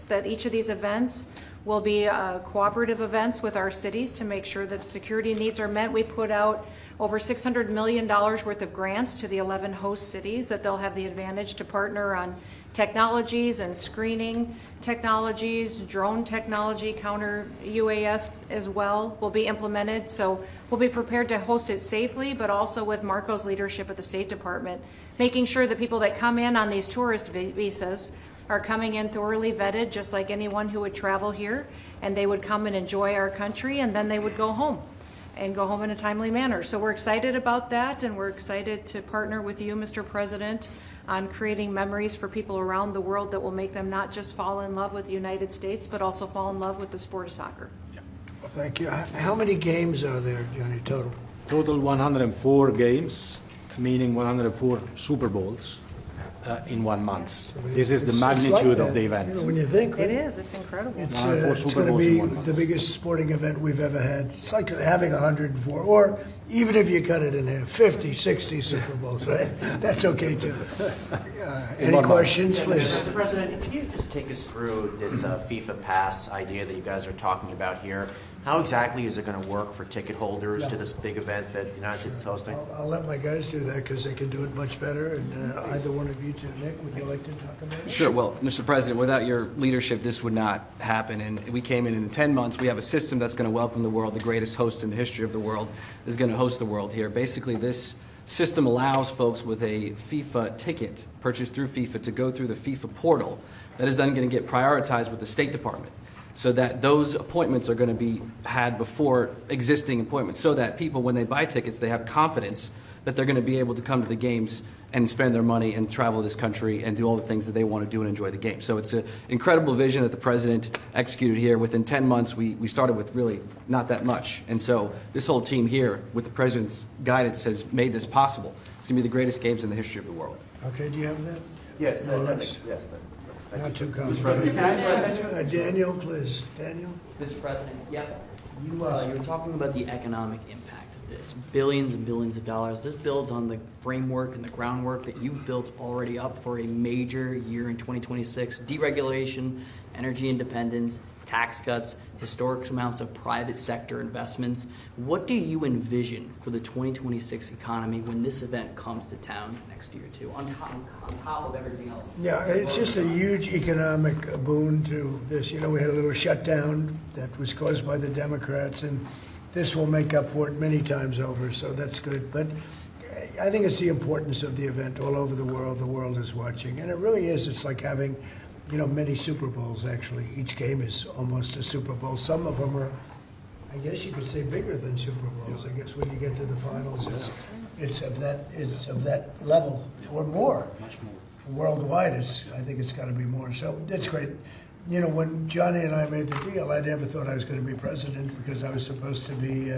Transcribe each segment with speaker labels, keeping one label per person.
Speaker 1: that each of these events will be cooperative events with our cities to make sure that security needs are met. We put out over $600 million worth of grants to the 11 host cities that they'll have the advantage to partner on technologies and screening technologies, drone technology, counter UAS as well will be implemented. So we'll be prepared to host it safely, but also with Marco's leadership at the State Department, making sure that people that come in on these tourist visas are coming in thoroughly vetted, just like anyone who would travel here, and they would come and enjoy our country, and then they would go home and go home in a timely manner. So we're excited about that, and we're excited to partner with you, Mr. President, on creating memories for people around the world that will make them not just fall in love with the United States, but also fall in love with the sport of soccer.
Speaker 2: Well, thank you. How many games are there, Johnny, total?
Speaker 3: Total 104 games, meaning 104 Super Bowls in 1 month. This is the magnitude of the event.
Speaker 2: You know, when you think
Speaker 1: It is. It's incredible.
Speaker 2: it's going to be the biggest sporting event we've ever had. It's like having 104, or even if you cut it in half, 50, 60 Super Bowls, right? That's okay too. Any questions, please?
Speaker 4: Mr. President, can you just take us through this FIFA Pass idea that you guys are talking about here? How exactly is it going to work for ticket holders to this big event that the United States is hosting?
Speaker 2: I'll let my guys do that because they can do it much better. And either one of you two, Nick, would you like to talk about it?
Speaker 5: Sure. Well, Mr. President, without your leadership, this would not happen. And we came in 10 months. We have a system that's going to welcome the world. The greatest host in the history of the world is going to host the world here. Basically, this system allows folks with a FIFA ticket purchased through FIFA to go through the FIFA portal. That is then going to get prioritized with the State Department, so that those appointments are going to be had before existing appointments, so that people, when they buy tickets, they have confidence that they're going to be able to come to the games and spend their money and travel this country and do all the things that they want to do and enjoy the game. So it's an incredible vision that the President executed here. Within 10 months, we started with really not that much. And so this whole team here, with the President's guidance, has made this possible. It's going to be the greatest games in the history of the world.
Speaker 2: Okay, do you have that?
Speaker 4: Yes,
Speaker 2: yes. Not too complicated. Daniel, please. Daniel?
Speaker 6: Mr. President, you were talking about the economic impact of this. Billions and billions of dollars. This builds on the framework and the groundwork that you've built already up for a major year in 2026. Deregulation, energy independence, tax cuts, historic amounts of private sector investments. What do you envision for the 2026 economy when this event comes to town next year, too, on top of everything else?
Speaker 2: Yeah, it's just a huge economic boon to this. You know, we had a little shutdown that was caused by the Democrats, and this will make up for it many times over, so that's good. But I think it's the importance of the event all over the world. The world is watching, and it really is. It's like having, you know, many Super Bowls, actually. Each game is almost a Super Bowl. Some of them are, I guess you could say, bigger than Super Bowls. I guess when you get to the finals, it's of that level or more. Much more. Worldwide, I think it's got to be more. So that's great. You know, when Johnny and I made the deal, I never thought I was going to be president because I was supposed to be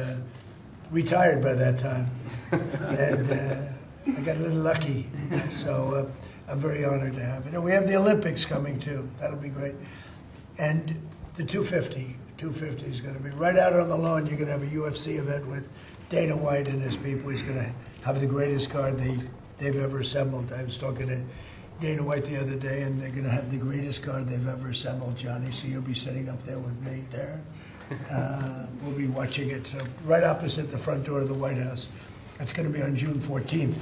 Speaker 2: retired by that time. And I got a little lucky. So I'm very honored to have it. And we have the Olympics coming, too. That'll be great. And the 250 is going to be right out on the lawn. You're going to have a UFC event with Dana White and his people. He's going to have the greatest card they've ever assembled. I was talking to Dana White the other day, and they're going to have the greatest card they've ever assembled, Johnny. So you'll be sitting up there with me, Darren. We'll be watching it. So right opposite the front door of the White House. It's going to be on June 14th.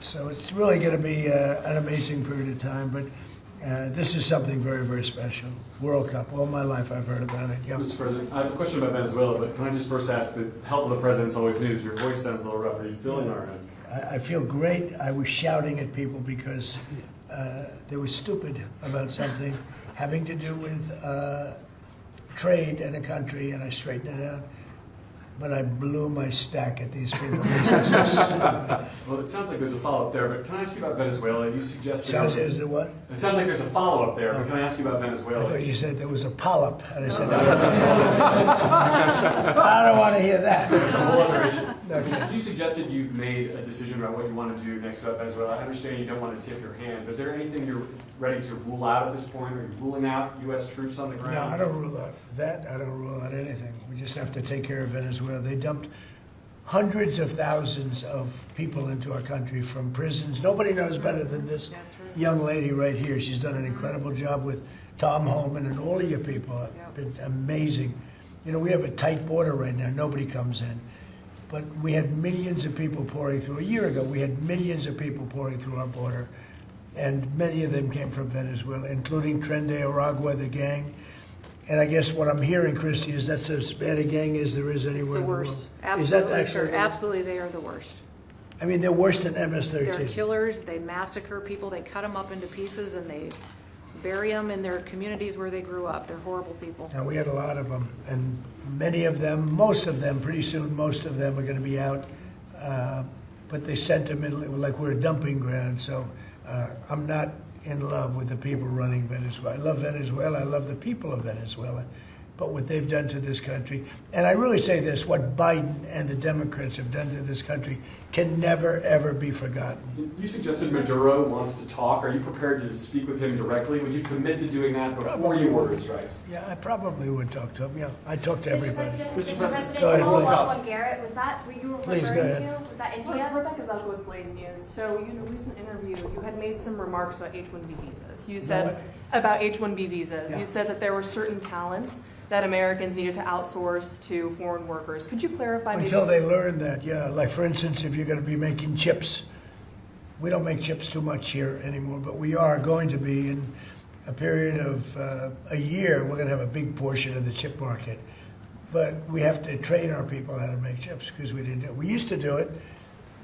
Speaker 2: So it's really going to be an amazing period of time. But this is something very, very special. World Cup. All my life I've heard about it. Yep.
Speaker 7: Mr. President, I have a question about Venezuela, but can I just first ask, the health of the president's always news. Your voice sounds a little rough. Are you feeling all right?
Speaker 2: I feel great. I was shouting at people because they were stupid about something having to do with trade in a country, and I straightened it out. But I blew my stack at these people.
Speaker 7: Well, it sounds like there's a follow-up there, but can I ask you about Venezuela? You suggested...
Speaker 2: Is there what?
Speaker 7: It sounds like there's a follow-up there, but can I ask you about Venezuela?
Speaker 2: I thought you said there was a polyp, and I said, I don't want to hear that.
Speaker 7: That's a whole other issue. Okay. You suggested you've made a decision about what you want to do next about Venezuela. I understand you don't want to tip your hand, but is there anything you're ready to rule out at this point? Are you ruling out U.S. troops on the ground?
Speaker 2: No, I don't rule out that. I don't rule out anything. We just have to take care of Venezuela. They dumped hundreds of thousands of people into our country from prisons. Nobody knows better than this young lady right here. She's done an incredible job with Tom Homan and all of your people have been amazing. You know, we have a tight border right now. Nobody comes in. But we had millions of people pouring through. A year ago, we had millions of people pouring through our border, and many of them came from Venezuela, including Tren de Aragua, the gang. And I guess what I'm hearing, Kristi, is that's as bad a gang as there is anywhere in the world.
Speaker 1: It's the worst.
Speaker 2: Is
Speaker 1: Absolutely,
Speaker 2: that actually
Speaker 1: sir. Absolutely, they are the worst.
Speaker 2: I mean, they're worse than
Speaker 1: They're
Speaker 2: MS-13.
Speaker 1: killers. They massacre people. They cut them up into pieces and they bury them in their communities where they grew up. They're horrible people.
Speaker 2: Now, we had a lot of them, and many of them, most of them, pretty soon, most of them are going to be out. But they sent them in like we're a dumping ground. So I'm not in love with the people running Venezuela. I love Venezuela. I love the people of Venezuela. But what they've done to this country, and I really say this, what Biden and the Democrats have done to this country can never, ever be forgotten.
Speaker 7: You suggested Maduro wants to talk. Are you prepared to speak with him directly? Would you commit to doing that before you order strikes?
Speaker 2: Yeah, I probably would talk to him. Yeah, I talk to everybody.
Speaker 8: Mr. President,
Speaker 2: Go ahead,
Speaker 8: follow
Speaker 2: please.
Speaker 8: up on Garrett. Was that what you were
Speaker 2: Please,
Speaker 8: referring
Speaker 2: go ahead.
Speaker 8: to? Was that India?
Speaker 9: Rebecca Zucco with Blaze News. So, in a recent interview, you had made some remarks about H-1B visas. You said about H-1B visas.
Speaker 2: Yeah.
Speaker 9: You said that there were certain talents that Americans needed to outsource to foreign workers. Could you clarify?
Speaker 2: Until they learn that, yeah. Like, for instance, if you're going to be making chips, we don't make chips too much here anymore, but we are going to be in a period of a year. We're going to have a big portion of the chip market. But we have to train our people how to make chips because we didn't do it. We used to do it,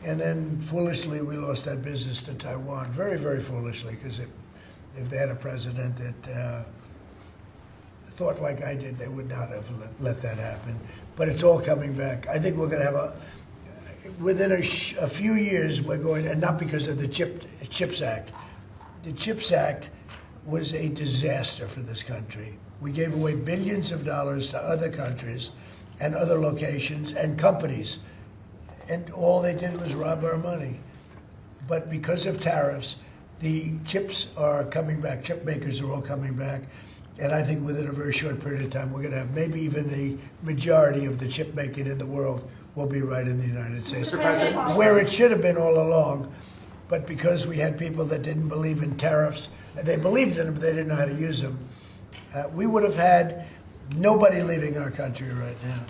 Speaker 2: and then foolishly we lost that business to Taiwan. Very, very foolishly, because if they had a president that thought like I did, they would not have let that happen. But it's all coming back. I think we're going to have within a few years, we're going, and not because of the CHIPS Act. The CHIPS Act was a disaster for this country. We gave away billions of dollars to other countries and other locations and companies, and all they did was rob our money. But because of tariffs, the chips are coming back. Chip makers are all coming back. And I think within a very short period of time, we're going to have maybe even the majority of the chip making in the world will be right in the United States. Where it should have been all along. But because we had people that didn't believe in tariffs, they believed in them, but they didn't know how to use them, we would have had nobody leaving our country right now.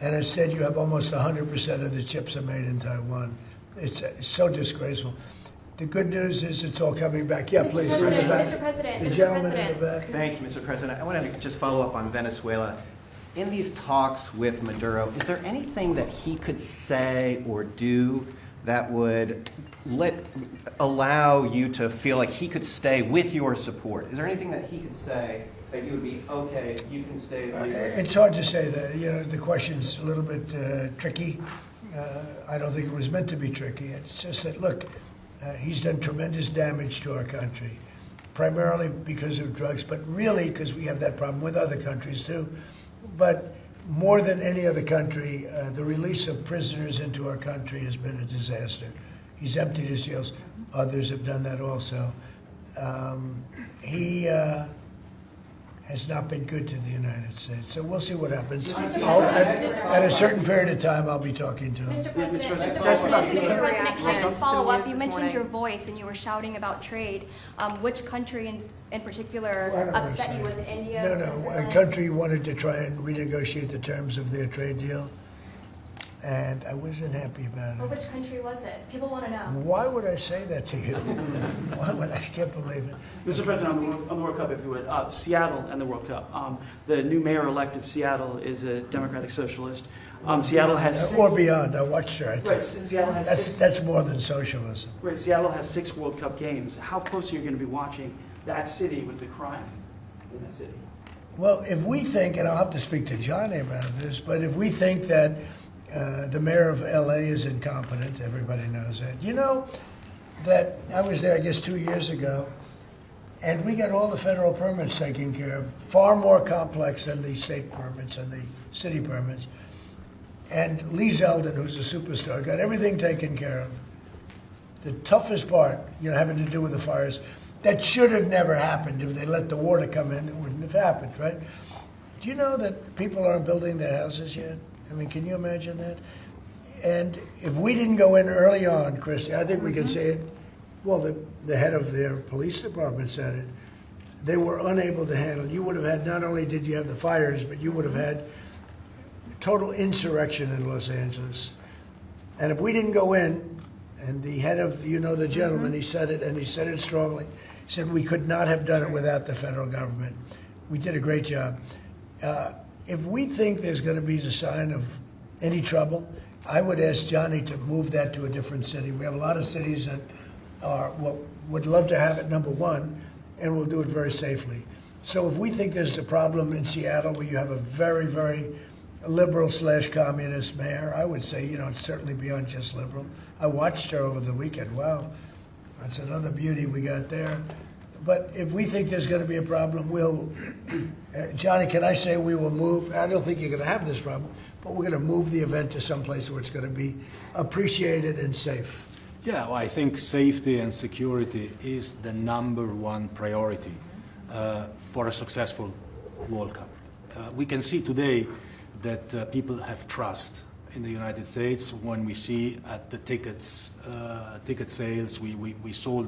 Speaker 2: And instead, you have almost 100% of the chips are made in Taiwan. It's so disgraceful. The good news is it's all coming back. Yeah, please.
Speaker 8: Mr. President,
Speaker 2: The
Speaker 8: Mr.
Speaker 2: gentleman in
Speaker 8: President.
Speaker 2: the back.
Speaker 10: Thank you, Mr. President. I wanted to just follow up on Venezuela. In these talks with Maduro, is there anything that he could say or do that would allow you to feel like he could stay with your support? Is there anything that he could say that you would be, okay, you can stay with your
Speaker 2: It's hard to say that. You know, the question's a little bit tricky. I don't think it was meant to be tricky. It's just that, look, he's done tremendous damage to our country, primarily because of drugs, but really because we have that problem with other countries too. But more than any other country, the release of prisoners into our country has been a disaster. He's emptied his jails. Others have done that also. He has not been good to the United States. So we'll see what happens. At a certain period of time, I'll be talking to him.
Speaker 8: Mr. President, can I just follow up? You mentioned your voice and you were shouting about trade. Which country in particular upset you? Was it India?
Speaker 2: No, a country wanted to try and renegotiate the terms of their trade deal, and I wasn't happy about
Speaker 8: Well,
Speaker 2: it.
Speaker 8: which country was it? People want to know.
Speaker 2: Why would I say that to you? Why would I can't believe it.
Speaker 11: Mr. President, on the World Cup, if you would, Seattle and the World Cup. The new mayor-elect of Seattle is a Democratic Socialist. Seattle has
Speaker 2: Or beyond. I watched her.
Speaker 11: Right, Seattle has
Speaker 2: That's more than socialism.
Speaker 11: Right, Seattle has 6 World Cup games. How close are you going to be watching that city with the crime in that city?
Speaker 2: Well, if we think, and I'll have to speak to Johnny about this, but if we think that the mayor of L.A. is incompetent, everybody knows that. You know that I was there, I guess, 2 years ago, and we got all the federal permits taken care of, far more complex than the state permits and the city permits. And Lee Zeldin, who's a superstar, got everything taken care of. The toughest part, having to do with the fires, that should have never happened. If they let the water come in, it wouldn't have happened, right? Do you know that people aren't building their houses yet? I mean, can you imagine that? And if we didn't go in early on, Kristi, I think we can say it. Well, the head of their police department said it. they were unable to handle. You would have had, not only did you have the fires, but you would have had total insurrection in Los Angeles. And if we didn't go in, and the head of, the gentleman, he said it, and he said it strongly, he said we could not have done it without the federal government. We did a great job. If we think there's going to be a sign of any trouble, I would ask Johnny to move that to a different city. We have a lot of cities that would love to have it, number one, and we'll do it very safely. So if we think there's a problem in Seattle where you have a very, very liberal/communist mayor, I would say, it's certainly beyond just liberal. I watched her over the weekend. Wow, that's another beauty we got there. But if we think there's going to be a problem, Johnny, can I say we will move? I don't think you're going to have this problem, but we're going to move the event to someplace where it's going to be appreciated and safe.
Speaker 3: Yeah, well, I think safety and security is the #1 priority for a successful World Cup. We can see today that people have trust in the United States when we see at the ticket sales, we sold,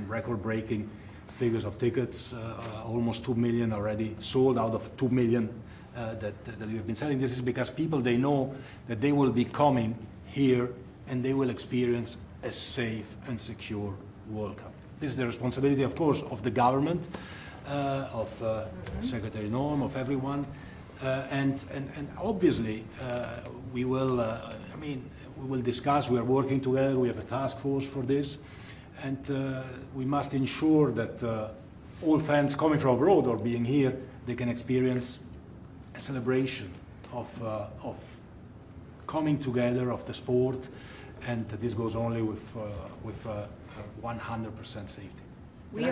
Speaker 3: record-breaking figures of tickets, almost 2 million already sold out of 2 million that we have been selling. This is because people, they know that they will be coming here and they will experience a safe and secure World Cup. This is the responsibility, of course, of the government, of Secretary Noem, of everyone, and obviously we will. We will discuss. We are working together. We have a task force for this, and we must ensure that all fans coming from abroad or being here, they can experience a celebration of coming together of the sport. And this goes only with 100% safety.
Speaker 1: We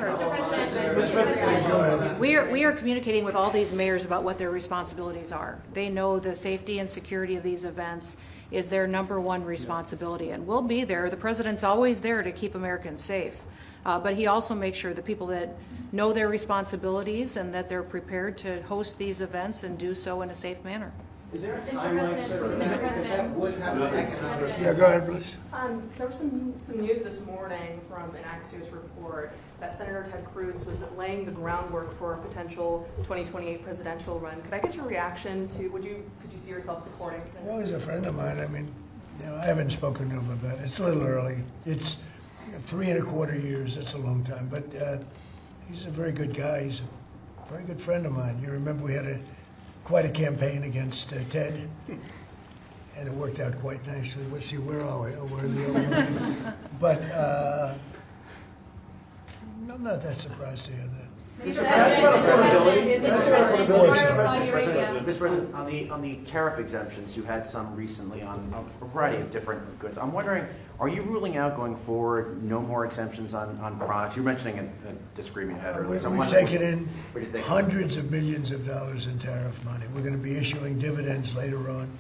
Speaker 1: are communicating with all these mayors about what their responsibilities are. They know the safety and security of these events is their #1 responsibility, and we'll be there. The president's always there to keep Americans safe, but he also makes sure the people that know their responsibilities and that they're prepared to host these events and do so in a safe manner.
Speaker 10: Is there a timeline if that would happen?
Speaker 2: Yeah, go ahead, please.
Speaker 9: There was some news this morning from an Axios report that Senator Ted Cruz was laying the groundwork for a potential 2028 presidential run. Could I get your reaction to, could you see yourself supporting Senator Cruz?
Speaker 2: He's a friend of mine. I haven't spoken to him about it. It's a little early. It's 3¼ years. It's a long time. But he's a very good guy. He's a very good friend of mine. You remember we had quite a campaign against Ted, and it worked out quite nicely. Let's see, where are we? Oh, we're in the old one. But I'm not that surprised to hear that.
Speaker 4: Mr. President, on the tariff exemptions, you had some recently on a variety of different goods. I'm wondering, are you ruling out going forward no more exemptions on products? You were mentioning a disagreement you had earlier.
Speaker 2: We've taken in hundreds of millions of dollars in tariff money. We're going to be issuing dividends later on,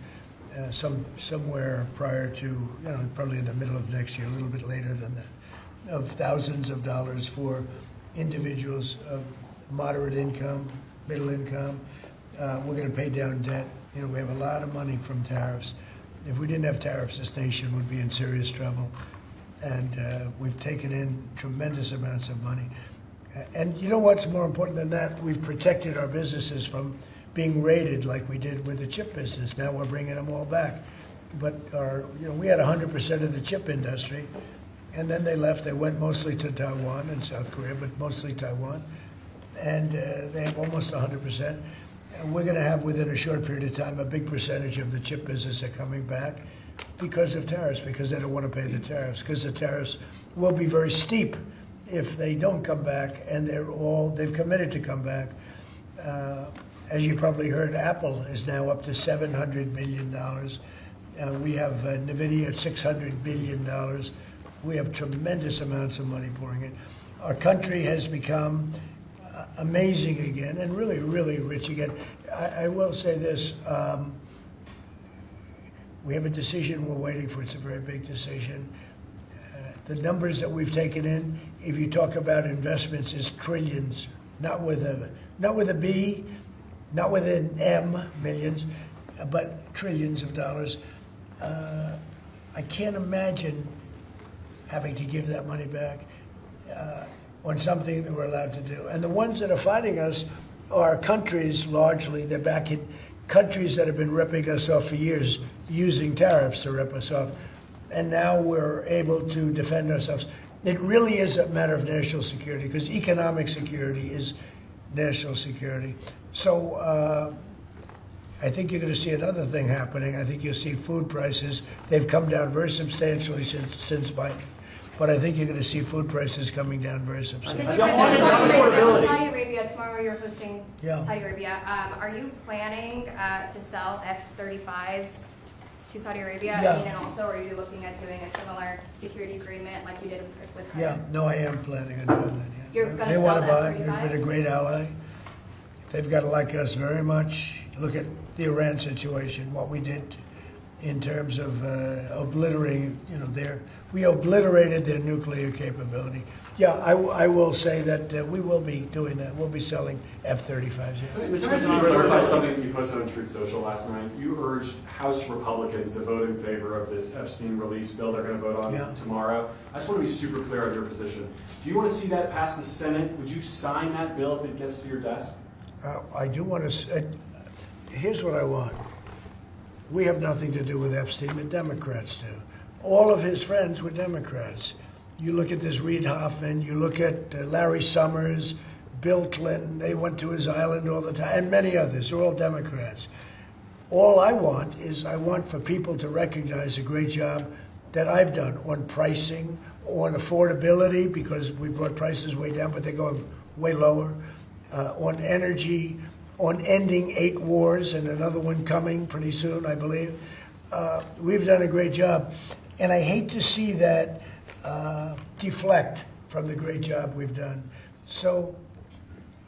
Speaker 2: somewhere prior to, probably in the middle of next year, a little bit later than that, of thousands of dollars for individuals of moderate income, middle income. We're going to pay down debt. We have a lot of money from tariffs. If we didn't have tariffs, this nation would be in serious trouble. And we've taken in tremendous amounts of money. And you know what's more important than that? We've protected our businesses from being raided like we did with the chip business. Now we're bringing them all back. But we had 100% of the chip industry. And then they left. They went mostly to Taiwan and South Korea, but mostly Taiwan. And they have almost 100%. And we're going to have, within a short period of time, a big percentage of the chip business are coming back because of tariffs, because they don't want to pay the tariffs, because the tariffs will be very steep if they don't come back, and they've committed to come back. As you probably heard, Apple is now up to $700 billion. We have NVIDIA at $600 billion. We have tremendous amounts of money pouring in. Our country has become amazing again and really, really rich again. I will say this. We have a decision we're waiting for. It's a very big decision. The numbers that we've taken in, if you talk about investments, is trillions, not with a B, not with an M, millions, but trillions of dollars. I can't imagine having to give that money back. on something that we're allowed to do. And the ones that are fighting us are countries, largely, they're back in countries that have been ripping us off for years, using tariffs to rip us off. And now we're able to defend ourselves. It really is a matter of national security, because economic security is national security. So I think you're going to see another thing happening. I think you'll see food prices. They've come down very substantially since Biden. But I think you're going to see food prices coming down very substantially.
Speaker 8: Mr. President, Saudi Arabia, tomorrow you're hosting Saudi Arabia. Are you planning to sell F-35s to Saudi Arabia?
Speaker 2: Yeah.
Speaker 8: And also, are you looking at doing a similar security agreement like you did with Qatar?
Speaker 2: Yeah, no, I am planning on doing that. Yeah.
Speaker 8: You're going to
Speaker 2: they
Speaker 8: sell
Speaker 2: want to buy.
Speaker 8: F-35s?
Speaker 2: They've been a great ally. They've got to like us very much. Look at the Iran situation, what we did in terms of obliterating, we obliterated their nuclear capability. Yeah, I will say that we will be doing that. We'll be selling F-35s. Yeah.
Speaker 7: Mr. President, you clarified something you posted on Truth Social last night. You urged House Republicans to vote in favor of this Epstein release bill they're going to vote on tomorrow. I just want to be super clear on your position. Do you want to see that pass the Senate? Would you sign that bill if it gets to your desk?
Speaker 2: I do want to. Here's what I want. We have nothing to do with Epstein. The Democrats do. All of his friends were Democrats. You look at this Reid Hoffman, you look at Larry Summers, Bill Clinton, they went to his island all the time, and many others. They're all Democrats. All I want is for people to recognize the great job that I've done on pricing, on affordability, because we brought prices way down, but they're going way lower, on energy, on ending 8 wars and another one coming pretty soon, I believe. We've done a great job. And I hate to see that deflect from the great job we've done. So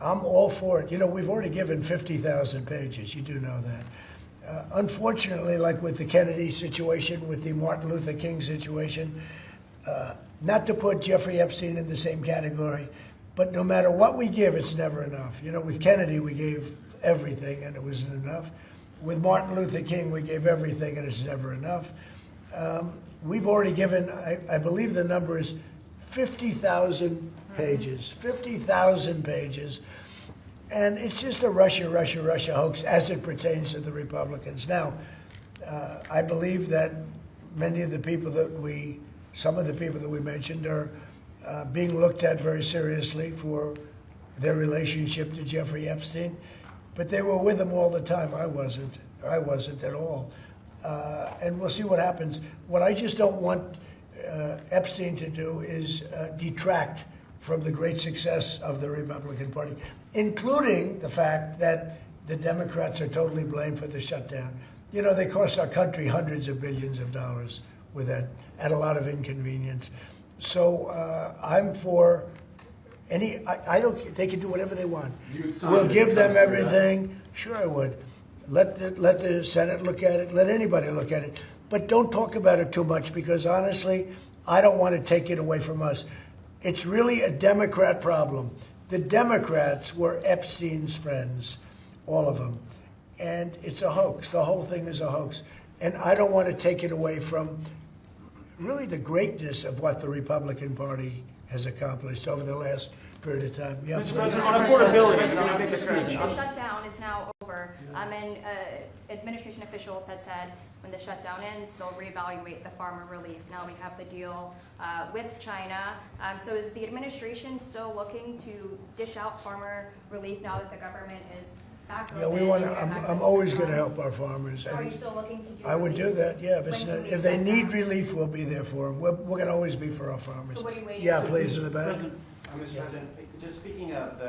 Speaker 2: I'm all for it. We've already given 50,000 pages. You do know that. Unfortunately, like with the Kennedy situation, with the Martin Luther King situation, not to put Jeffrey Epstein in the same category, but no matter what we give, it's never enough. With Kennedy, we gave everything, and it wasn't enough. With Martin Luther King, we gave everything, and it's never enough. We've already given, I believe the number is 50,000 pages. 50,000 pages. And it's just a Russia hoax as it pertains to the Republicans. Now, I believe that some of the people that we mentioned are being looked at very seriously for their relationship to Jeffrey Epstein, but they were with him all the time. I wasn't at all. And we'll see what happens. What I just don't want Epstein to do is detract from the great success of the Republican Party, including the fact that the Democrats are totally blamed for the shutdown. They cost our country hundreds of billions of dollars with that, at a lot of inconvenience. So I'm for I don't. They can do whatever they want. We'll give them everything. Sure, I would. Let the Senate look at it. Let anybody look at it. But don't talk about it too much, because honestly, I don't want to take it away from us. It's really a Democrat problem. The Democrats were Epstein's friends, all of them. And it's a hoax. The whole thing is a hoax. And I don't want to take it away from really the greatness of what the Republican Party has accomplished over the last period of time. Yeah,
Speaker 11: Mr. President, on affordability,
Speaker 8: the shutdown is now over, and administration officials had said when the shutdown ends, they'll reevaluate the farmer relief. Now we have the deal with China. So is the administration still looking to dish out farmer relief now that the government is back open?
Speaker 2: Yeah, we want to. I'm always going to help our farmers.
Speaker 8: So are you still looking to do
Speaker 2: I would
Speaker 8: relief?
Speaker 2: do that, yeah. If they need relief, we'll be there for them. We're going to always be for our farmers.
Speaker 8: So what are you waiting
Speaker 2: Yeah,
Speaker 8: for?
Speaker 2: please, in the back.
Speaker 10: Mr. President, just speaking of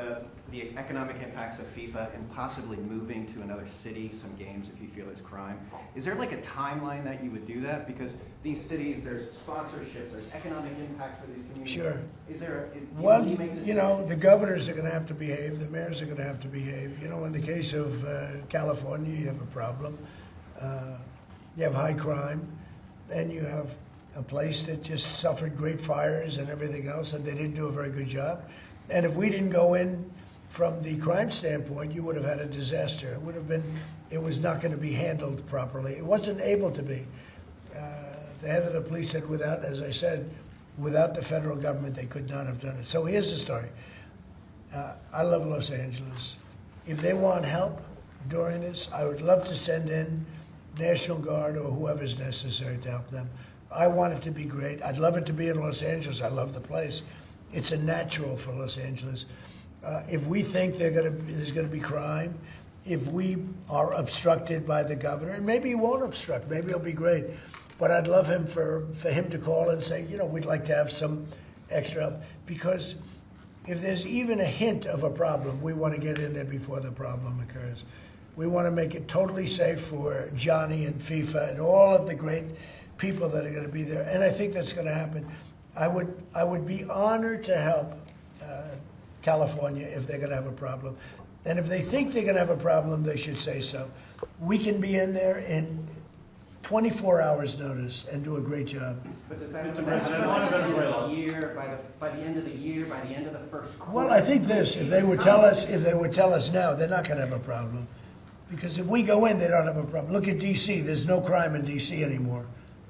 Speaker 10: the economic impacts of FIFA and possibly moving to another city, some games if you feel there's crime, is there like a timeline that you would do that? Because these cities, there's sponsorships, there's economic impacts for these communities.
Speaker 2: Sure.
Speaker 10: Is there
Speaker 2: Well, the governors are going to have to behave, the mayors are going to have to behave. In the case of California, you have a problem. You have high crime, and you have a place that just suffered great fires and everything else, and they didn't do a very good job. And if we didn't go in from the crime standpoint, you would have had a disaster. It was not going to be handled properly. It wasn't able to be. The head of the police said, as I said, Without the federal government, they could not have done it. So here's the story. I love Los Angeles. If they want help during this, I would love to send in National Guard or whoever's necessary to help them. I want it to be great. I'd love it to be in Los Angeles. I love the place. It's a natural for Los Angeles. If we think there's going to be crime, if we are obstructed by the governor, and maybe he won't obstruct, maybe it'll be great. But I'd love him for him to call and say, you know, we'd like to have some extra help. Because if there's even a hint of a problem, we want to get in there before the problem occurs. We want to make it totally safe for Johnny and FIFA and all of the great people that are going to be there. And I think that's going to happen. I would be honored to help California if they're going to have a problem. And if they think they're going to have a problem, they should say so. We can be in there in 24 hours notice and do a great job.
Speaker 10: But does that mean by the year, by the end of the year, by the end of the first quarter?
Speaker 2: Well, I think this: if they would tell us now, they're not going to have a problem, because if we go in, they don't have a problem. Look at D.C. There's no crime in D.C. anymore,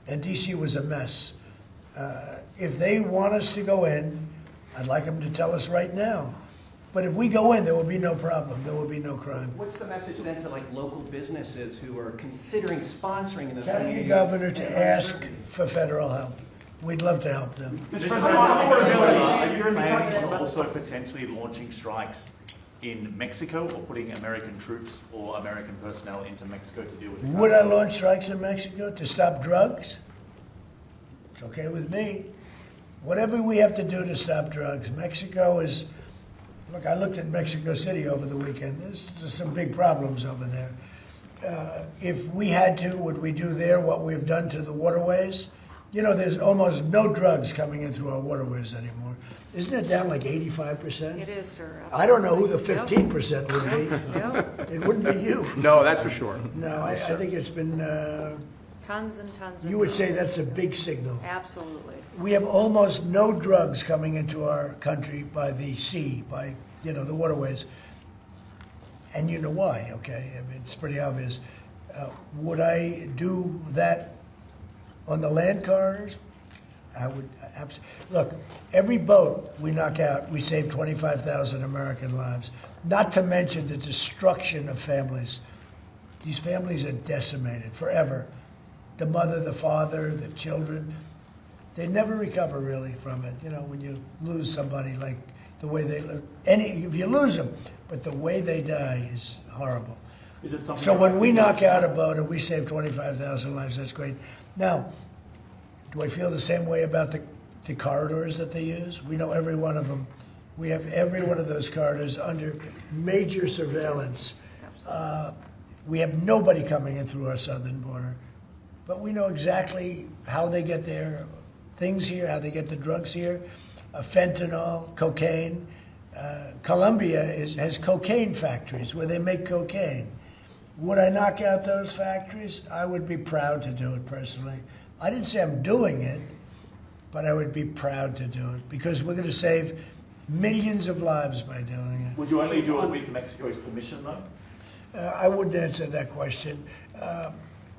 Speaker 2: and D.C. was a mess. If they want us to go in, I'd like them to tell us right now. But if we go in, there will be no problem. There will be no crime.
Speaker 10: What's the message then to like local businesses who are considering sponsoring this?
Speaker 2: Tell your governor to ask for federal help. We'd love to help them.
Speaker 12: Mr. President, are you planning on also potentially launching strikes in Mexico or putting American troops or American personnel into Mexico to deal with it?
Speaker 2: Would I launch strikes in Mexico to stop drugs? It's okay with me. Whatever we have to do to stop drugs. Mexico is... Look, I looked at Mexico City over the weekend. There's some big problems over there. If we had to, would we do there what we've done to the waterways? You know, there's almost no drugs coming in through our waterways anymore. Isn't it down like 85%?
Speaker 1: It is, sir. Absolutely.
Speaker 2: I don't know who the 15% would be.
Speaker 1: Yep.
Speaker 2: It wouldn't be you.
Speaker 13: No, that's for sure.
Speaker 2: No, I think it's been...
Speaker 1: Tons and tons of
Speaker 2: you would say
Speaker 1: drugs.
Speaker 2: that's a big signal.
Speaker 1: Absolutely.
Speaker 2: We have almost no drugs coming into our country by the sea, by, you know, the waterways. And you know why, okay? I mean, it's pretty obvious. Would I do that on the land corridors? I would absolutely. Look, every boat we knock out, we save 25,000 American lives. Not to mention the destruction of families. These families are decimated forever. The mother, the father, the children. They never recover really from it. You know, when you lose somebody, like the way they live. If you lose them, but the way they die is horrible.
Speaker 12: Is it something?
Speaker 2: So when we knock out a boat and we save 25,000 lives, that's great. Now, do I feel the same way about the corridors that they use? We know every one of them. We have every one of those corridors under major surveillance. We have nobody coming in through our southern border. But we know exactly how they get their things here, how they get the drugs here, fentanyl, cocaine. Colombia has cocaine factories where they make cocaine. Would I knock out those factories? I would be proud to do it personally. I didn't say I'm doing it, but I would be proud to do it because we're going to save millions of lives by doing it.
Speaker 12: Would you only do it with Mexico's permission, though?
Speaker 2: I wouldn't answer that question.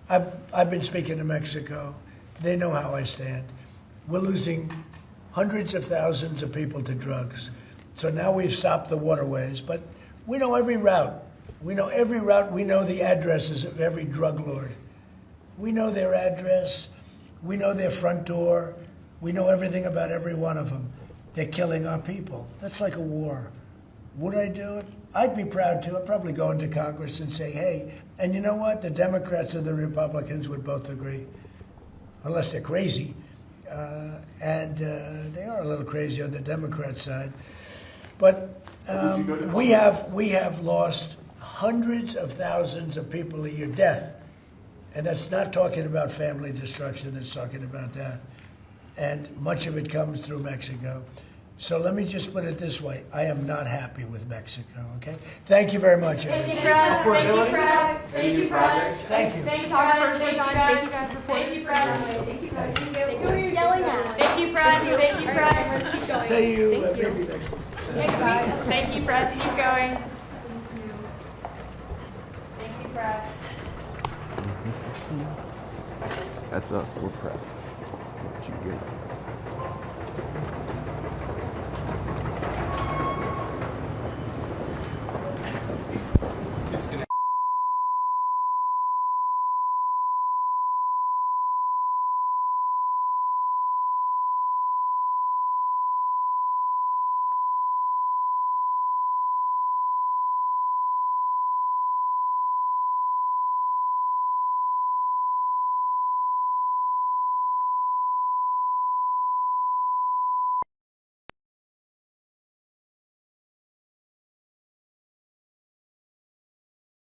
Speaker 2: I've been speaking to Mexico. They know how I stand. We're losing hundreds of thousands of people to drugs. So now we've stopped the waterways, but we know every route. We know every route. We know the addresses of every drug lord. We know their address. We know their front door. We know everything about every one of them. They're killing our people. That's like a war. Would I do it? I'd be proud to. I'd probably go into Congress and say, hey, and you know what? The Democrats and the Republicans would both agree, unless they're crazy. And they are a little crazy on the Democrat side. But we have lost hundreds of thousands of people a year, death. And that's not talking about family destruction, that's talking about death. And much of it comes through Mexico. So let me just put it this way. I am not happy with Mexico, okay? Thank you very much, everybody.
Speaker 14: Thank you, Press. Thank you, Press.
Speaker 12: Thank you, Press.
Speaker 2: Thank you.
Speaker 14: Thank you, Press. Thank you, guys. Thank you, Press. Thank you, Press. Who are you yelling at? Thank you, Press. Thank you, Press.
Speaker 2: I'll tell you maybe next week.
Speaker 14: Thank you, Press. Keep going. Thank you, Press.
Speaker 13: That's us. We're press. What you get.